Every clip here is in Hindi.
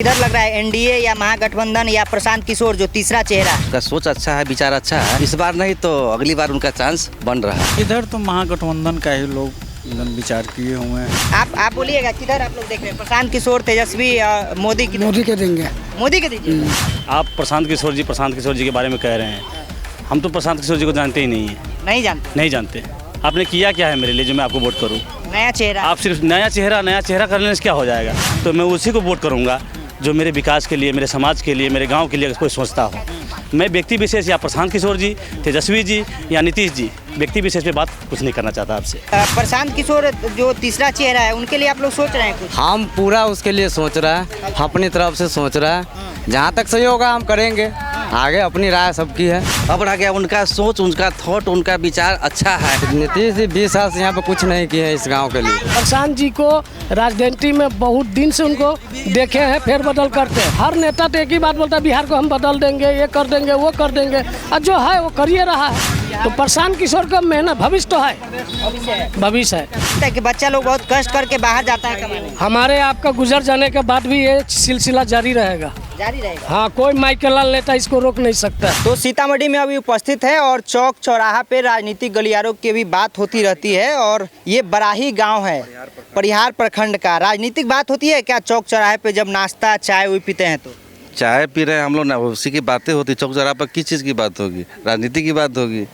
इधर लग रहा है एनडीए या महागठबंधन या प्रशांत किशोर जो तीसरा चेहरा है। उनका सोच अच्छा है, विचार अच्छा है। इस बार नहीं तो अगली बार उनका चांस बन रहा है। इधर तो महागठबंधन का ही लोग विचार किए हुए हैं। आप बोलिएगा किधर आप लोग देख रहे हैं, प्रशांत किशोर, तेजस्वी या मोदी की? मोदी के देंगे। मोदी के दीजिए। आप प्रशांत किशोर जी के बारे में कह रहे हैं। हम तो प्रशांत किशोर जी को जानते ही नहीं है। नहीं जानते। आपने किया क्या है मेरे लिए जो मैं आपको वोट करूं? नया चेहरा। आप सिर्फ नया चेहरा करने से क्या हो जाएगा? तो मैं उसी को वोट करूंगा जो मेरे विकास के लिए, मेरे समाज के लिए, मेरे गांव के लिए कोई सोचता हो। मैं व्यक्ति विशेष या प्रशांत किशोर जी, तेजस्वी जी या नीतीश जी, व्यक्ति विशेष पे बात कुछ नहीं करना चाहता आपसे। प्रशांत किशोर जो तीसरा चेहरा है उनके लिए आप लोग सोच रहे हैं कुछ? हम पूरा उसके लिए सोच रहा है, अपनी तरफ से सोच रहा है। जहाँ तक सही होगा हम करेंगे, आगे अपनी राय सबकी है। अब रह गया उनका सोच, उनका थॉट, उनका विचार अच्छा है। नीतीश जी 20 साल से यहाँ पे कुछ नहीं किए हैं इस गांव के लिए। प्रशांत जी को राजनीति में बहुत दिन से उनको देखे हैं, फेर बदल करते हैं। हर नेता तो एक ही बात बोलता है, बिहार को हम बदल देंगे, ये कर देंगे, वो कर देंगे, और जो है वो करिए रहा है। तो प्रशांत किशोर का मेहनत भविष्य तो है, भविष्य है कि बच्चा लोग बहुत कष्ट करके बाहर जाता है कमाने। हमारे आपका गुजर जाने के बाद भी ये सिलसिला जारी रहेगा। हाँ, कोई माइकल लाल नेता इसको रोक नहीं सकता। तो सीतामढ़ी में अभी उपस्थित है और चौक चौराहा पे राजनीतिक गलियारों की भी बात होती रहती है। और ये बराही गांव है, परिहार प्रखंड का। राजनीतिक बात होती है क्या चौक चौराहे पे जब नाश्ता चाय वो पीते हैं तो? चाय पी रहे हैं हम लोग ना, उसी की बातें होती। चौक चौराहा पर किस चीज़ की बात होगी? राजनीति की बात होगी।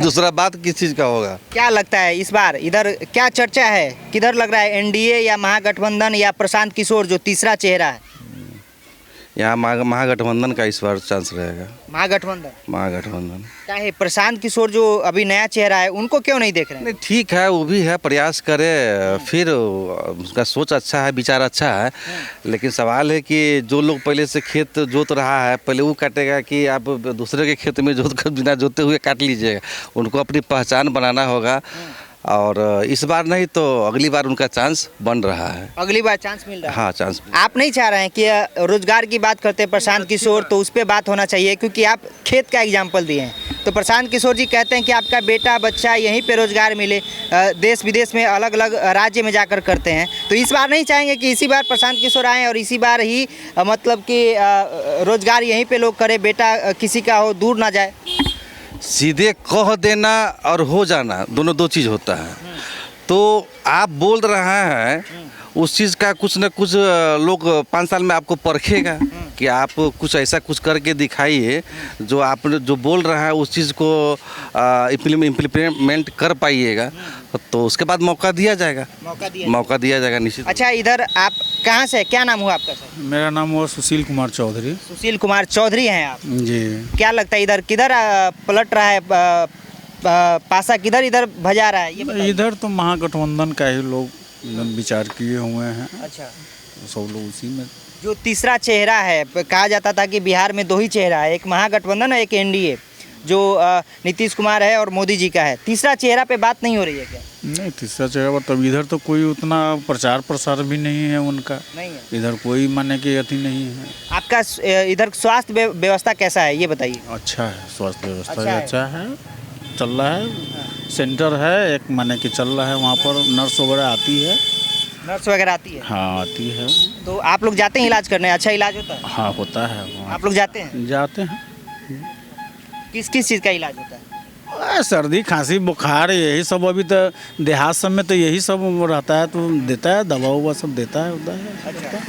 दूसरा बात किस चीज़ का होगा? क्या लगता है इस बार इधर क्या चर्चा है? किधर लग रहा है एनडीए या महागठबंधन या प्रशांत किशोर जो तीसरा चेहरा है? यहाँ महागठबंधन का इस बार चांस रहेगा। महागठबंधन क्या है? प्रशांत किशोर जो अभी नया चेहरा है उनको क्यों नहीं देख रहे हैं? नहीं, ठीक है, वो भी है, प्रयास करे, फिर उसका सोच अच्छा है, विचार अच्छा है। लेकिन सवाल है कि जो लोग पहले से खेत जोत रहा है, पहले वो काटेगा कि आप दूसरे के खेत में जोत कर बिना जोते हुए काट लीजिएगा? उनको अपनी पहचान बनाना होगा। और इस बार नहीं तो अगली बार उनका चांस बन रहा है। अगली बार चांस मिल रहा है? हाँ, चांस। आप नहीं चाह रहे हैं कि रोजगार की बात करते हैं प्रशांत किशोर, तो उस पर बात होना चाहिए क्योंकि आप खेत का एग्जाम्पल दिए हैं। तो प्रशांत किशोर जी कहते हैं कि आपका बेटा बच्चा यहीं पे रोजगार मिले, देश विदेश में अलग अलग राज्य में जाकर करते हैं। तो इस बार नहीं चाहेंगे कि इसी बार प्रशांत किशोर आएँ और इसी बार ही मतलब कि रोजगार यहीं पे लोग करें, बेटा किसी का हो, दूर ना जाए? सीधे कह देना और हो जाना दोनों दो चीज़ होता है। तो आप बोल रहे हैं उस चीज़ का कुछ न कुछ लोग 5 साल में आपको परखेगा कि आप कुछ ऐसा कुछ करके दिखाइए जो आप जो बोल रहे हैं उस चीज़ को इम्प्लीमेंट कर पाइएगा, तो उसके बाद मौका दिया जाएगा। मौका दिया जाएगा निश्चित। अच्छा, इधर आप कहाँ से, क्या नाम हुआ आपका सर? मेरा नाम हुआ सुशील कुमार चौधरी। सुशील कुमार चौधरी हैं आप जी। क्या लगता है इधर किधर पलट रहा है, पासा किधर इधर भजा रहा है ये बताइए? इधर तो महागठबंधन का ही लोग विचार किए हुए हैं। अच्छा, सब लोग उसी में। जो तीसरा चेहरा है, कहा जाता था कि बिहार में 2 ही चेहरा है, एक महागठबंधन है, एक एनडीए जो नीतीश कुमार है और मोदी जी का है। तीसरा चेहरा पे बात नहीं हो रही है क्या? नहीं, तीसरा चेहरा तब इधर तो कोई उतना प्रचार प्रसार भी नहीं है उनका। नहीं है इधर कोई माने कि अति नहीं है। आपका इधर स्वास्थ्य व्यवस्था कैसा है ये बताइए? अच्छा है, स्वास्थ्य व्यवस्था अच्छा भी है। अच्छा है, चल रहा है। सेंटर है एक, माने कि चल रहा है, वहाँ पर नर्स वगैरह आती है। नर्स वगैरह आती है? हाँ, आती है। तो आप लोग जाते हैं इलाज करने? अच्छा इलाज होता है? हाँ, होता है वहाँ। आप लोग जाते हैं? जाते हैं। किस किस चीज़ का इलाज होता है? सर्दी खांसी बुखार यही सब, अभी तो देहात सब में तो यही सब रहता है, तो देता है दवा उवा सब देता है, होता है।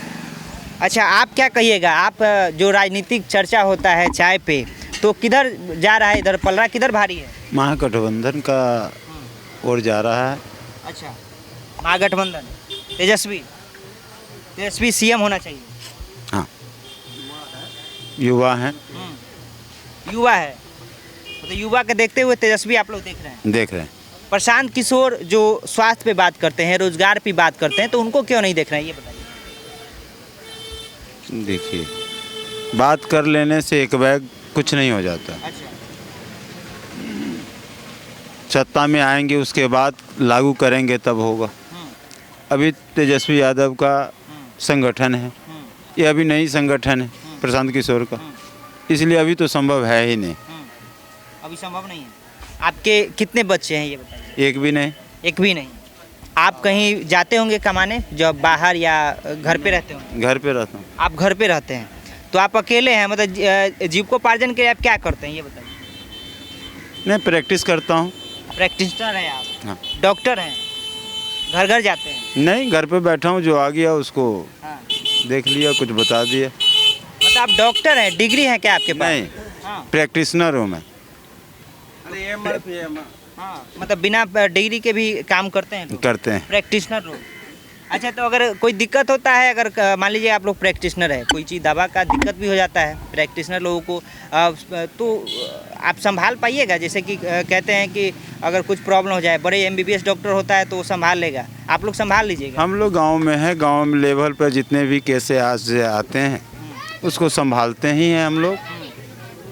अच्छा, आप क्या कहिएगा? आप जो राजनीतिक चर्चा होता है चाय पे, तो किधर जा रहा है? इधर पलड़ा किधर भारी है? महागठबंधन का ओर जा रहा है। अच्छा, महागठबंधन, तेजस्वी सीएम होना चाहिए। हाँ, युवा हैं। युवा है तो युवा के देखते हुए तेजस्वी आप लोग देख रहे हैं। प्रशांत किशोर जो स्वास्थ्य पे बात करते हैं, रोजगार पे बात करते हैं, तो उनको क्यों नहीं देख रहे हैं ये बताइए? देखिए, बात कर लेने से एक बैग कुछ नहीं हो जाता। अच्छा, सत्ता में आएंगे उसके बाद लागू करेंगे तब होगा। अभी तेजस्वी यादव का संगठन है, ये अभी नई संगठन है प्रशांत किशोर का, इसलिए अभी तो संभव है ही नहीं। अभी संभव नहीं है। आपके कितने बच्चे हैं ये बताइए? एक भी नहीं। एक भी नहीं। आप कहीं जाते होंगे कमाने, जब बाहर या घर पे रहते होंगे? घर पे रहता हूँ। आप घर पे रहते हैं तो आप अकेले हैं, मतलब जीविकोपार्जन के लिए आप क्या करते हैं ये बताइए? मैं प्रैक्टिस करता हूँ। प्रैक्टिशनर हैं आप? हाँ। डॉक्टर हैं? घर घर जाते हैं? नहीं, घर पे बैठा हूँ, जो आ गया उसको हाँ। देख लिया, कुछ बता दिया। मतलब आप डॉक्टर हैं, डिग्री है क्या आपके पास? नहीं, हाँ। प्रैक्टिशनर हूँ मैं। हाँ, मतलब बिना डिग्री के भी काम करते हैं लोग? करते हैं। प्रैक्टिशनर लोग। अच्छा, तो अगर कोई दिक्कत होता है, अगर मान लीजिए आप लोग प्रैक्टिशनर है, कोई चीज़ दवा का दिक्कत भी हो जाता है प्रैक्टिशनर लोगों को, तो आप संभाल पाइएगा? जैसे कि कहते हैं कि अगर कुछ प्रॉब्लम हो जाए, बड़े MBBS डॉक्टर होता है तो वो संभाल लेगा, आप लोग संभाल लीजिएगा? हम लोग गांव में है, गांव में लेवल पर जितने भी केसेस आज से आते हैं उसको संभालते ही हैं हम लोग।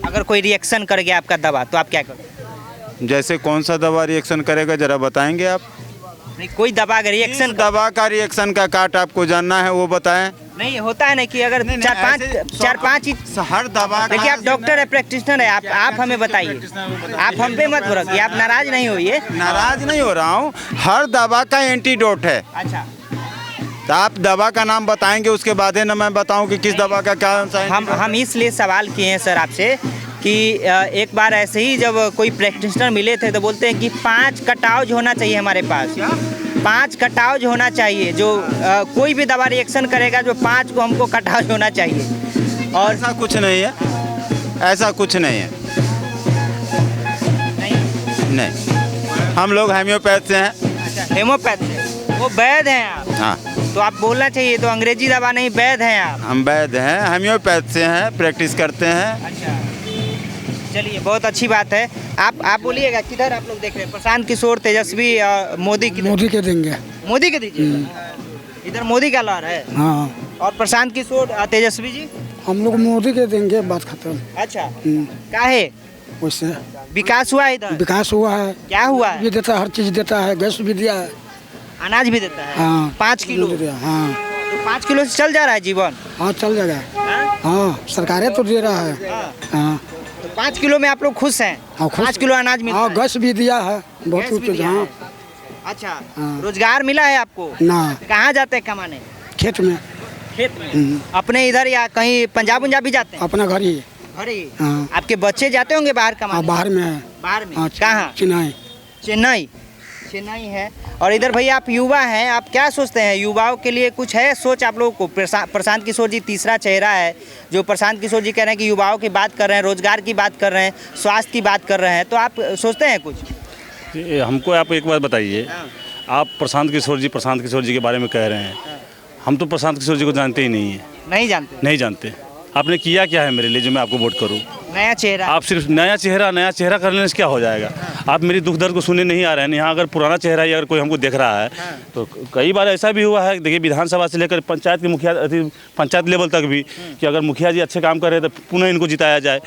अगर कोई रिएक्शन कर गया आपका दवा तो आप क्या करोगे? जैसे कौन सा दवा रिएक्शन करेगा जरा बताएंगे आप? नहीं, कोई दवा अगर रिएक्शन किस दवा का रिएक्शन का काट आपको जानना है वो बताएं। नहीं होता है ना कि अगर नहीं, चार पाँच ही। हर दवा देखिए, आप डॉक्टर है, प्रैक्टिशनर है, आप हमें बताइए, आप हम पे मत भड़किए, आप नाराज नहीं होइए। नाराज नहीं हो रहा हूँ, हर दवा का एंटीडोट है। अच्छा, तो आप दवा का नाम बताएंगे, उसके बाद है ना मैं बताऊं कि किस दवा का क्या हम इसलिए सवाल किए हैं सर आपसे कि एक बार ऐसे ही जब कोई प्रैक्टिशनर मिले थे तो बोलते हैं कि 5 कटाउज होना चाहिए हमारे पास, 5 कटाउज होना चाहिए, जो कोई भी दवा रिएक्शन करेगा जो 5 को हमको कटाउज होना चाहिए। और ऐसा कुछ नहीं है, ऐसा कुछ नहीं है। नहीं, हम लोग होम्योपैथ से हैं। अच्छा, हेमोपैथ से, वो वैद्य हैं आप? हाँ, तो आप बोलना चाहिए, तो अंग्रेजी दवा नहीं, वैद्य हैं आप? हम वैद्य हैं, होम्योपैथ से हैं, प्रैक्टिस करते हैं। अच्छा, चलिए, बहुत अच्छी बात है। आप बोलिएगा, किधर आप लोग देख रहे हैं? प्रशांत किशोर, तेजस्वी, मोदी की? मोदी के देंगे। मोदी के दीजिए। इधर मोदी का लहर है। हाँ, और प्रशांत किशोर, तेजस्वी जी? हम लोग मोदी के देंगे, बात खत्म। अच्छा, काहे? वैसे विकास हुआ है इधर? विकास हुआ है, क्या हुआ है? भी देता है, हर चीज देता है, गैस भी दिया है। अनाज भी देता है? हाँ, 5 किलो? हाँ, तो 5 किलो से चल जा रहा है जीवन? हाँ, चल जाएगा। हाँ? हाँ, सरकारें तो दे रहा है। हाँ। हाँ, तो 5 किलो में आप लोग खुश हैं? हाँ, खुश। 5 किलो अनाज मिलता हाँ, है? गैस भी दिया है, बहुत गैस भी कुछ। दिया हाँ, है? अच्छा, हाँ। रोजगार मिला है आपको? ना, कहाँ जाते हैं कमाने? खेत में। खेत में? अपने इधर या कहीं पंजाब भी जाते हैं? अपना घर ही। अरे, हाँ, आपके बच्चे जाते होंगे बाहर हाँ, कमाने? बाहर में है। बाहर में? हाँ, कहाँ? चेन्नई। चेन्नई? चेन्नई है। और इधर भैया आप युवा हैं, आप क्या सोचते हैं, युवाओं के लिए कुछ है सोच आप लोगों को? प्रशांत किशोर जी तीसरा चेहरा है, जो प्रशांत किशोर जी कह रहे हैं कि युवाओं की बात कर रहे हैं, रोजगार की बात कर रहे हैं, स्वास्थ्य की बात कर रहे हैं, तो आप सोचते हैं कुछ? हमको आप एक बात बताइए, आप प्रशांत किशोर जी के बारे में कह रहे हैं, हम तो प्रशांत किशोर जी को जानते ही नहीं है। नहीं जानते? नहीं जानते। आपने किया क्या है मेरे लिए जो मैं आपको वोट करूं? नया चेहरा? आप सिर्फ नया चेहरा करने से क्या हो जाएगा? आप मेरी दुख दर्द को सुनने नहीं आ रहे हैं। यहाँ अगर पुराना चेहरा ही अगर कोई हमको देख रहा है तो कई बार ऐसा भी हुआ है, देखिए विधानसभा से लेकर पंचायत के मुखिया, पंचायत लेवल तक भी, कि अगर मुखिया जी अच्छे काम कर रहे हैं तो पुनः इनको जिताया जाए।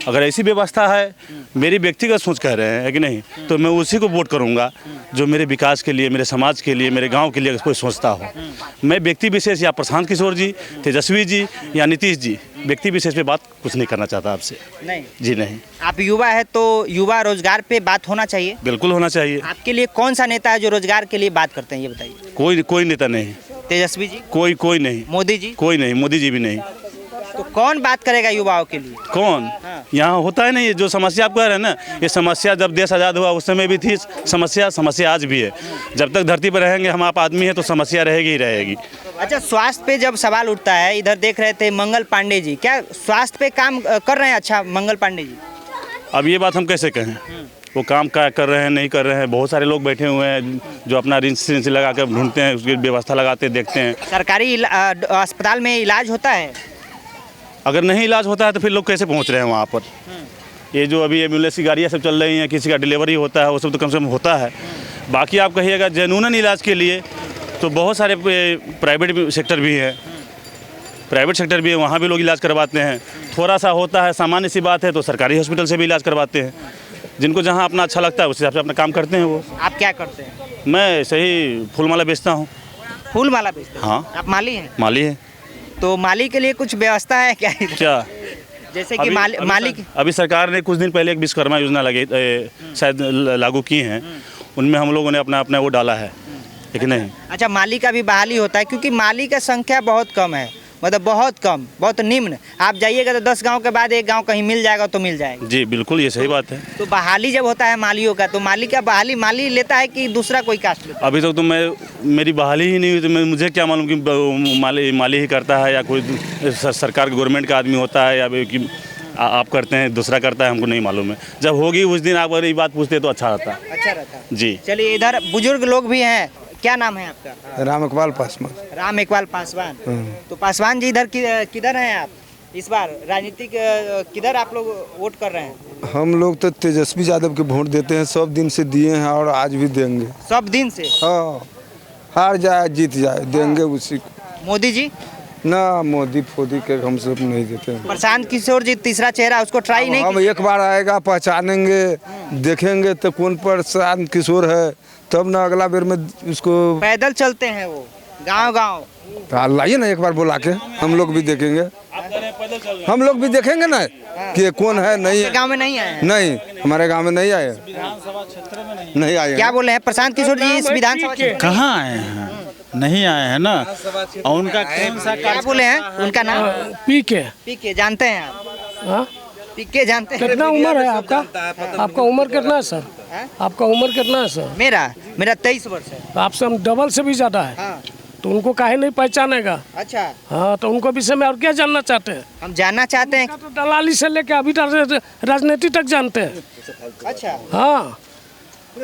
अगर ऐसी व्यवस्था है, मेरी व्यक्तिगत सोच कह रहे हैं, है कि नहीं, तो मैं उसी को वोट करूँगा जो मेरे विकास के लिए, मेरे समाज के लिए, मेरे गाँव के लिए कोई सोचता हो। मैं व्यक्ति विशेष या प्रशांत किशोर जी, तेजस्वी जी या नीतीश जी, व्यक्ति विशेष पे बात कुछ नहीं करना चाहता आपसे। नहीं जी नहीं। आप युवा है तो युवा रोजगार पे बात होना चाहिए? बिल्कुल होना चाहिए। आपके लिए कौन सा नेता है जो रोजगार के लिए बात करते हैं, ये बताइए? कोई नेता नहीं। तेजस्वी जी? कोई नहीं। मोदी जी? कोई नहीं, मोदी जी भी नहीं। तो कौन बात करेगा युवाओं के लिए? कौन? यहाँ होता है नहीं, जो समस्या आप कह रहे हैं ना, ये समस्या जब देश आज़ाद हुआ उस समय भी थी समस्या आज भी है। जब तक धरती पर रहेंगे हम आप आदमी हैं तो समस्या रहेगी ही रहेगी। अच्छा, स्वास्थ्य पे जब सवाल उठता है, इधर देख रहे थे मंगल पांडे जी, क्या स्वास्थ्य पे काम कर रहे हैं? अच्छा, मंगल पांडे जी, अब ये बात हम कैसे कहें, वो काम क्या कर रहे हैं नहीं कर रहे हैं? बहुत सारे लोग बैठे हुए हैं जो अपना रिंच लगा कर ढूंढते हैं, उसकी व्यवस्था लगाते देखते हैं। सरकारी अस्पताल में इलाज होता है? अगर नहीं इलाज होता है तो फिर लोग कैसे पहुंच रहे हैं वहाँ पर? ये जो अभी एम्बुलेंस की गाड़ियाँ सब चल रही हैं, किसी का डिलीवरी होता है, वो सब तो कम से कम होता है। बाकी आप कहिएगा जेन्युइन इलाज के लिए तो बहुत सारे प्राइवेट सेक्टर भी है, वहाँ भी लोग इलाज करवाते हैं। थोड़ा सा होता है, सामान्य सी बात है तो सरकारी हॉस्पिटल से भी इलाज करवाते हैं। जिनको जहाँ अपना अच्छा लगता है उस हिसाब से अपना काम करते हैं वो। आप क्या करते हैं? मैं सही फूल माला बेचता हूँ। फूल माला बेचते हैं? हाँ। आप माली हैं? माली है। तो माली के लिए कुछ व्यवस्था है क्या? क्या? जैसे कि माली अभी सरकार ने कुछ दिन पहले एक विश्वकर्मा योजना शायद लागू की हैं, उनमें हम लोगों ने अपना वो डाला है है कि नहीं। अच्छा, माली का भी बहाली होता है क्योंकि माली का संख्या बहुत कम है, मतलब बहुत कम, बहुत निम्न। आप जाइएगा तो 10 गांव के बाद एक गांव कहीं मिल जाएगा तो मिल जाएगा। जी बिल्कुल, ये सही बात है। तो बहाली जब होता है मालियों का, तो माली का बहाली माली लेता है कि दूसरा कोई कास्ट लेता अभी तक तो मेरी बहाली ही नहीं हुई, तो मुझे क्या मालूम कि माली ही करता है या कोई सरकार गवर्नमेंट का आदमी होता है या कि आप करते हैं, दूसरा करता है, हमको नहीं मालूम है। जब होगी उस दिन आप अगर ये बात पूछते तो अच्छा रहता। है? अच्छा रहता है। जी चलिए, इधर बुजुर्ग लोग भी हैं। क्या नाम है आपका? राम इकबाल पासवान। राम इकबाल पासवान। तो पासवान जी इधर किधर हैं आप इस बार? राजनीतिक किधर आप लोग वोट कर रहे हैं? हम लोग तो तेजस्वी यादव के वोट देते हैं, सब दिन से दिए हैं और आज भी देंगे। सब दिन से? हाँ, हार जाए जीत जाए देंगे उसी को। मोदी जी? ना, मोदी फोदी के हम सब नहीं देते हैं। प्रशांत किशोर जी तीसरा चेहरा, उसको ट्राई नहीं हम एक बार आएगा पहचानेंगे, देखेंगे तो कौन प्रशांत किशोर है, तब ना अगला बेर में उसको पैदल चलते हैं वो गांव गांव। तो लाइए ना एक बार बुला के, हम लोग भी देखेंगे। हम लोग भी देखेंगे ना कि कौन है। नहीं है गांव में नहीं आए हैं? नहीं, हमारे गांव में नहीं आए, नहीं आए। क्या बोले हैं प्रशांत किशोर जी इस विधानसभा क्षेत्र? कहाँ आए हैं, नहीं आए हैं ना। और उनका कौन सा क्या बोले हैं उनका नाम? पीके जानते हैं आप? हाँ? पीके जानते हैं? कितना उम्र है आपका? आपका उम्र कितना है सर? आपका उम्र कितना है सर? मेरा 23 वर्ष है। तो आपसे हम डबल से भी ज़्यादा है। हाँ। तो उनको काहे नहीं पहचानेगा? अच्छा, हाँ, तो उनको विषय में और क्या जानना चाहते हैं? हम जानना चाहते हैं। तो दलाली से लेके अभी तक राजनीति तक जानते हैं। अच्छा, हाँ, तो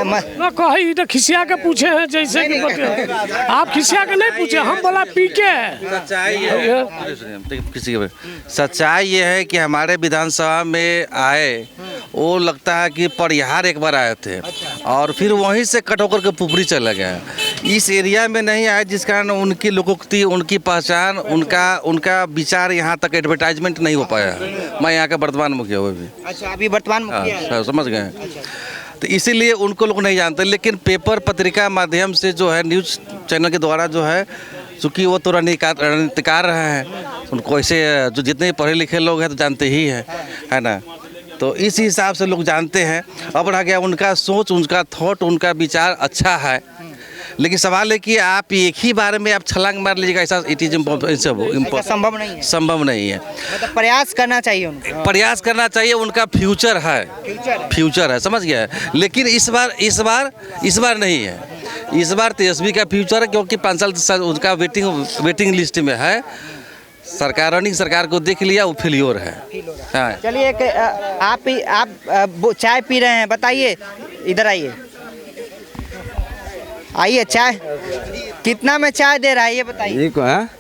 ना कही इधर खिसिया के पूछे हैं जैसे कि बते। आप खिसिया के नहीं पूछे, हम बोला पीके है। सच्चाई ये है कि हमारे विधानसभा में आए, वो लगता है कि परिहार एक बार आए थे और फिर वहीं से कट होकर के पुपरी चले गए। इस एरिया में नहीं आए, जिस कारण उनकी लोकोक्ति, उनकी पहचान, उनका विचार यहाँ तक एडवर्टाइजमेंट नहीं हो पाया। मैं यहाँ का वर्तमान मुखिया हुए भी। अच्छा, अभी वर्तमान मुखिया है। समझ गए। तो इसीलिए उनको लोग नहीं जानते, लेकिन पेपर पत्रिका माध्यम से जो है, न्यूज़ चैनल के द्वारा जो है, चूँकि वो तो रणनीतिकार रहे हैं, उनको ऐसे जो जितने पढ़े लिखे लोग हैं तो जानते ही है ना। तो इस हिसाब से लोग जानते हैं। अब रह गया उनका सोच, उनका थॉट, उनका विचार अच्छा है, लेकिन सवाल है कि आप एक ही बार में आप छलांग मार लीजिएगा, ऐसा इट इज संभव नहीं है। संभव नहीं है। मतलब प्रयास करना चाहिए उनको। प्रयास करना चाहिए, उनका फ्यूचर है, फ्यूचर है, समझ गया। लेकिन इस बार नहीं है। इस बार तेजस्वी का फ्यूचर है, क्योंकि 5 साल उनका वेटिंग लिस्ट में है। सरकार रनिंग सरकार को देख लिया, वो फेलियर है। हाँ। चलिए, आप चाय पी रहे हैं, बताइए, इधर आइए, आइए। चाय कितना में चाय दे रहा है ये बताइए?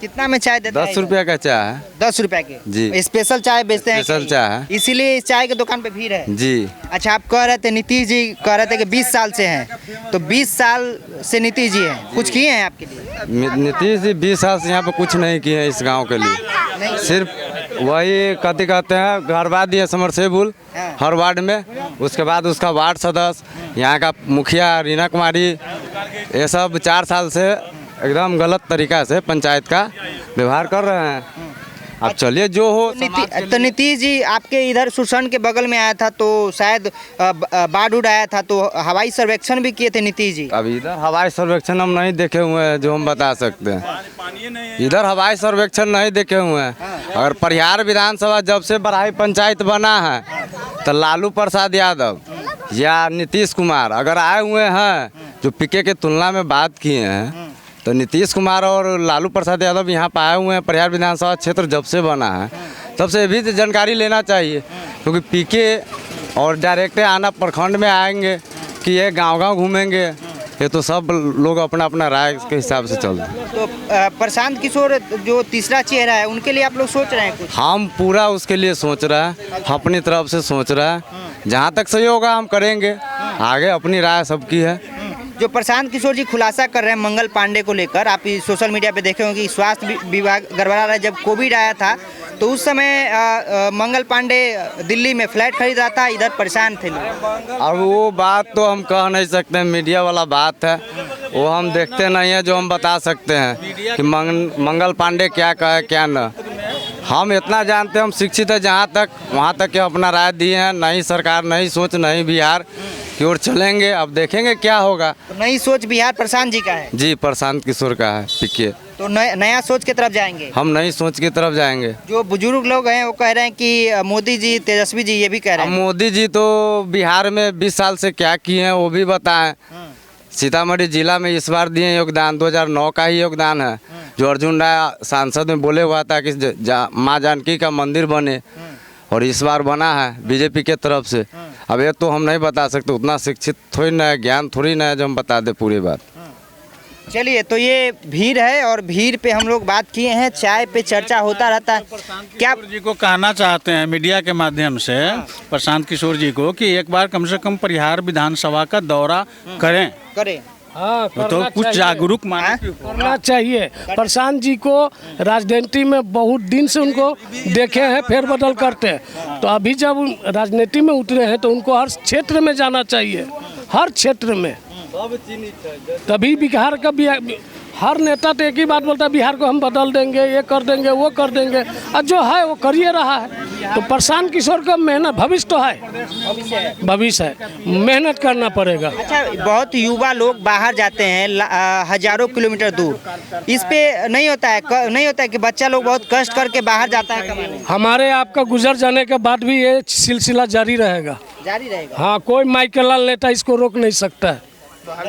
कितना में चाय देता है? 10 रुपया का चाय है। 10 रुपया के जी। स्पेशल चाय बेचते हैं? स्पेशल चाय है, इसीलिए इस चाय की दुकान पे भीड़ है जी। अच्छा, आप कह रहे थे, नीतीश जी कह रहे थे कि 20 साल से हैं, तो 20 साल से नीतीश जी हैं, कुछ किए हैं आपके लिए? नीतीश जी 20 साल से यहाँ पे कुछ नहीं किए हैं इस गांव के लिए। सिर्फ वही कहते हैं घरवा दिए समरसेबुल हर वार्ड में। उसके बाद उसका वार्ड सदस्य, यहाँ का मुखिया रीना कुमारी, ये सब 4 साल से एकदम गलत तरीका से पंचायत का व्यवहार कर रहे हैं। अब चलिए जो हो। तो नीतीश जी आपके इधर सुरसंड के बगल में आया था, तो शायद बाढ़ उड़ आया था, तो हवाई सर्वेक्षण भी किए थे नीतीश जी। अब इधर हवाई सर्वेक्षण हम नहीं देखे हुए हैं जो हम बता सकते हैं। इधर हवाई सर्वेक्षण नहीं देखे हुए हैं। अगर परिहार विधानसभा जब से बराही पंचायत बना है, तो लालू प्रसाद यादव या नीतीश कुमार अगर आए हुए हैं, जो पीके के तुलना में बात किए हैं, तो नीतीश कुमार और लालू प्रसाद यादव यहाँ पर आए हुए हैं। परिहार विधानसभा क्षेत्र जब से बना है, तब से भी जानकारी लेना चाहिए, क्योंकि पीके और डायरेक्ट आना प्रखंड में आएंगे कि ये गांव-गांव घूमेंगे, ये तो सब लोग अपना अपना राय के हिसाब से चलते हैं। तो प्रशांत किशोर जो तीसरा चेहरा है, उनके लिए आप लोग सोच रहे हैं कुछ? हम पूरा उसके लिए सोच रहे हैं, अपनी तरफ से सोच रहे हैं। जहाँ तक सही होगा हम करेंगे, आगे अपनी राय सबकी है। जो प्रशांत किशोर जी खुलासा कर रहे हैं मंगल पांडे को लेकर, आप सोशल मीडिया पे देखे होंगे कि स्वास्थ्य विभाग गड़बड़ा रहा है। जब कोविड आया था तो उस समय मंगल पांडे दिल्ली में फ्लैट खरीद रहा था, इधर परेशान थे लोग। अब वो बात तो हम कह नहीं सकते, मीडिया वाला बात है, वो हम देखते नहीं है जो हम बता सकते हैं कि मंगल पांडे क्या कहे क्या न। हम इतना जानते हैं, हम शिक्षित है जहाँ तक वहाँ तक के अपना राय दिए हैं। नहीं सरकार, नहीं सोच, नहीं बिहार, की ओर चलेंगे। अब देखेंगे क्या होगा। तो नई सोच बिहार प्रशांत जी का है, जी प्रशांत किशोर का है पीके। तो नया सोच की तरफ जाएंगे। हम नई सोच की तरफ जाएंगे। जो बुजुर्ग लोग हैं वो कह रहे हैं कि मोदी जी, तेजस्वी जी ये भी कह रहे अब हैं। मोदी जी तो बिहार में 20 साल से क्या किए हैं वो भी बताएं। सीतामढ़ी जिला में इस बार दिए योगदान 2009 का ही योगदान है, जो अर्जुन राय सांसद में बोले हुआ था कि माँ जानकी का मंदिर बने, और इस बार बना है बीजेपी के तरफ से। अब ये तो हम नहीं बता सकते, उतना शिक्षित थोड़ी ना है, ज्ञान थोड़ी ना है जो हम बता दे पूरी बात। चलिए, तो ये भीड़ है और भीड़ पे हम लोग बात किए हैं, चाय पे चर्चा होता रहता है। क्या जी को कहना चाहते हैं मीडिया के माध्यम से प्रशांत किशोर जी को कि एक बार कम से कम परिहार विधानसभा का दौरा करें। हाँ, तो करना कुछ चाहिए। जागरूक माने करना चाहिए। प्रशांत जी को राजनीति में बहुत दिन से उनको देखे हैं फेरबदल करते हैं, तो अभी जब राजनीति में उतरे हैं तो उनको हर क्षेत्र में जाना चाहिए, हर क्षेत्र में। तभी बिहार का हर नेता तो एक ही बात बोलता है, बिहार को हम बदल देंगे, ये कर देंगे, वो कर देंगे, और जो है वो करिए रहा है। तो प्रशांत किशोर का मेहनत भविष्य तो है, भविष्य है, मेहनत करना पड़ेगा। अच्छा, बहुत युवा लोग बाहर जाते हैं हजारों किलोमीटर दूर, इस पे नहीं होता है कि बच्चा लोग बहुत कष्ट करके बाहर जाता है कमाने? हमारे आपका गुजर जाने के बाद भी ये सिलसिला जारी रहेगा। हाँ, कोई माइकल नेता इसको रोक नहीं सकता है।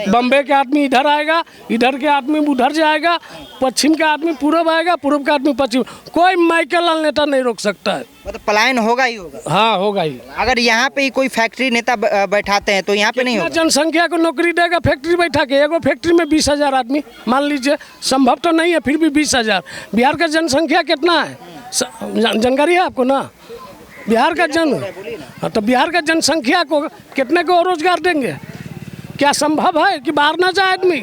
बम्बे के आदमी इधर आएगा, इधर के आदमी उधर जाएगा, पश्चिम का आदमी पूर्व आएगा, पूर्व का आदमी पश्चिम, कोई माइकल नेता नहीं रोक सकता है। मतलब पलायन होगा ही होगा। हाँ, होगा ही। अगर यहाँ पे ही कोई फैक्ट्री नेता बैठाते हैं तो यहाँ पे नहीं होगा। जनसंख्या को नौकरी देगा फैक्ट्री बैठा के? एगो फैक्ट्री में 20,000 आदमी मान लीजिए, संभव तो नहीं है, फिर भी 20,000। बिहार का जनसंख्या कितना है जानकारी है आपको ना? बिहार का हाँ, तो बिहार का जनसंख्या को कितने को रोजगार देंगे? क्या संभव है कि बाहर ना जाए आदमी?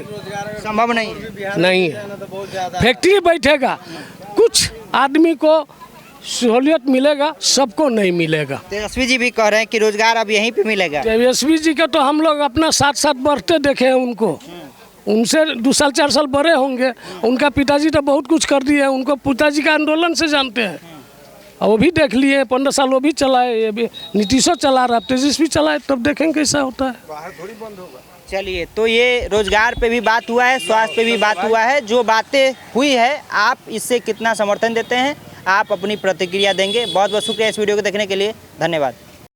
संभव नहीं है। फैक्ट्री बैठेगा, कुछ आदमी को सहूलियत मिलेगा, सबको नहीं मिलेगा। तेजस्वी जी भी कह रहे हैं कि रोजगार अब यहीं पे मिलेगा। तेजस्वी जी के तो हम लोग अपना साथ साथ बढ़ते देखे हैं उनको, उनसे 2 साल 4 साल बड़े होंगे। उनका पिताजी तो बहुत कुछ कर दिए हैं, उनको पिताजी का आंदोलन से जानते हैं, और वो भी देख लिए 15 साल वो भी चलाए, ये भी नीतीशो चला रहा, तेजस्वी चलाए, तब देखेंगे कैसा होता है। चलिए, तो ये रोजगार पे भी बात हुआ है, स्वास्थ्य पे भी बात हुआ है। जो बातें हुई है, आप इससे कितना समर्थन देते हैं, आप अपनी प्रतिक्रिया देंगे। बहुत बहुत शुक्रिया इस वीडियो को देखने के लिए, धन्यवाद।